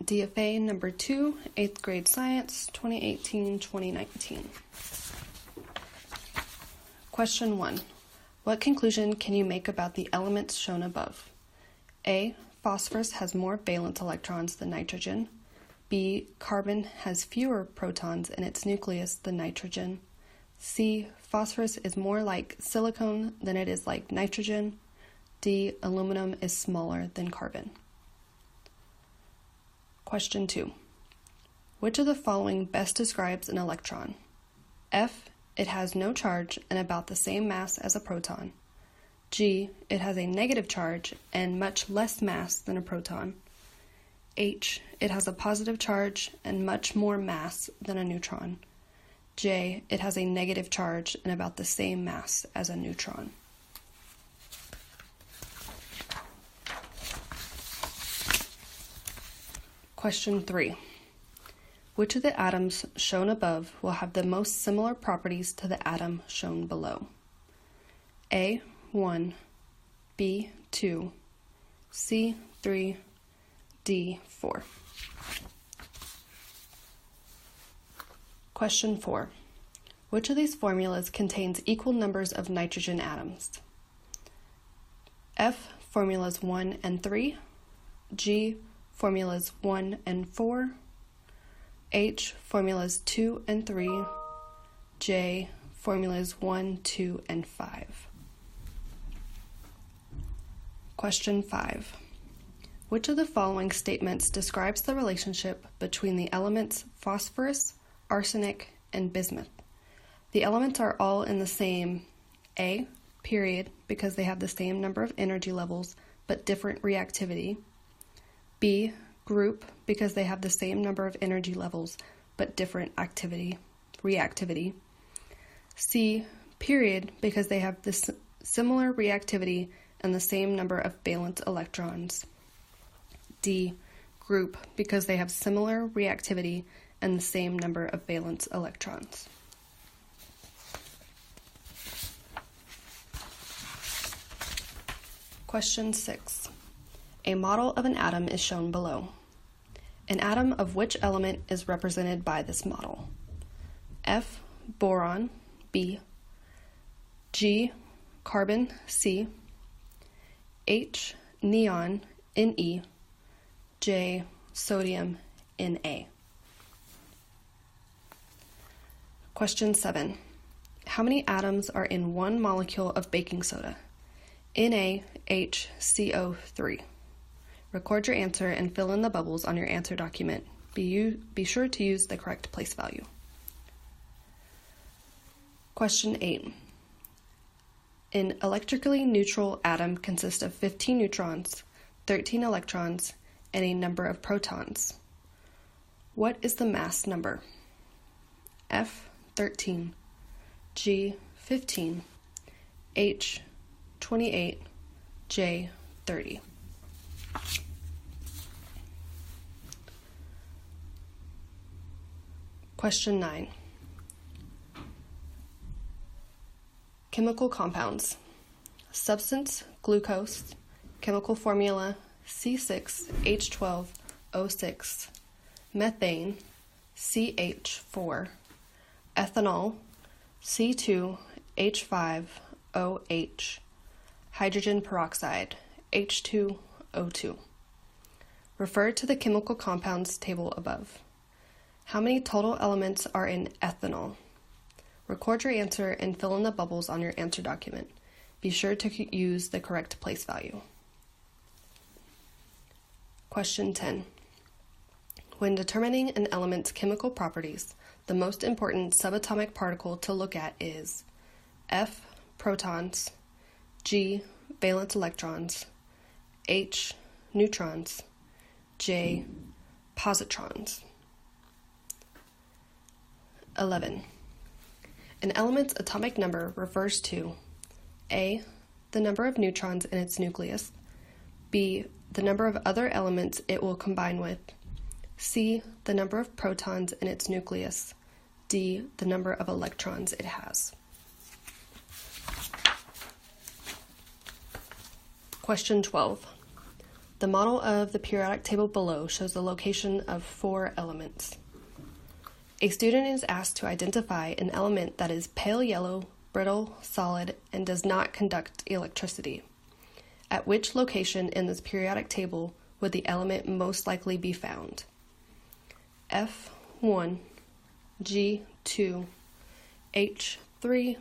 DFA number 2, 8th grade science, 2018-2019. Question 1. What conclusion can you make about the elements shown above? A. Phosphorus has more valence electrons than nitrogen. B. Carbon has fewer protons in its nucleus than nitrogen. C. Phosphorus is more like silicon than it is like nitrogen. D. Aluminum is smaller than carbon. Question 2. Which of the following best describes an electron? F. It has no charge and about the same mass as a proton. G. It has a negative charge and much less mass than a proton. H. It has a positive charge and much more mass than a neutron. J. It has a negative charge and about the same mass as a neutron. Question 3. Which of the atoms shown above will have the most similar properties to the atom shown below? A. 1, B. 2, C. 3, D. 4. Question 4. Which of these formulas contains equal numbers of nitrogen atoms? F. Formulas 1 and 3, G. Formulas 1 and 4, H. Formulas 2 and 3, J. Formulas 1, 2, and 5. Question 5. Which of the following statements describes the relationship between the elements phosphorus, arsenic, and bismuth? The elements are all in the same A. Period, because they have the same number of energy levels but different reactivity. B. Group, because they have the same number of energy levels but different reactivity. C. Period, because they have this similar reactivity and the same number of valence electrons. D. Group, because they have similar reactivity and the same number of valence electrons. Question 6. A model of an atom is shown below. An atom of which element is represented by this model? F. Boron, B. G. Carbon, C. H. Neon, Ne. J. Sodium, Na. Question 7. How many atoms are in one molecule of baking soda? NaHCO3. Record your answer and fill in the bubbles on your answer document. Be sure to use the correct place value. Question 8. An electrically neutral atom consists of 15 neutrons, 13 electrons, and a number of protons. What is the mass number? F. 13, G. 15, H. 28, J. 30. Question 9. Chemical compounds. Substance, glucose. Chemical formula, C6H12O6. Methane, CH4. Ethanol, C2H5OH. Hydrogen peroxide, H2O2. Refer to the chemical compounds table above. How many total elements are in ethanol? Record your answer and fill in the bubbles on your answer document. Be sure to use the correct place value. Question 10. When determining an element's chemical properties, the most important subatomic particle to look at is F. Protons, G. Valence electrons, H. Neutrons, J. Positrons. 11. An element's atomic number refers to A. The number of neutrons in its nucleus, B. The number of other elements it will combine with, C. The number of protons in its nucleus, D. The number of electrons it has. Question 12. The model of the periodic table below shows the location of 4 elements. A student is asked to identify an element that is pale yellow, brittle, solid, and does not conduct electricity. At which location in this periodic table would the element most likely be found? F1, G2, H3,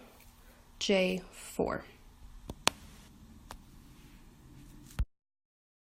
J4.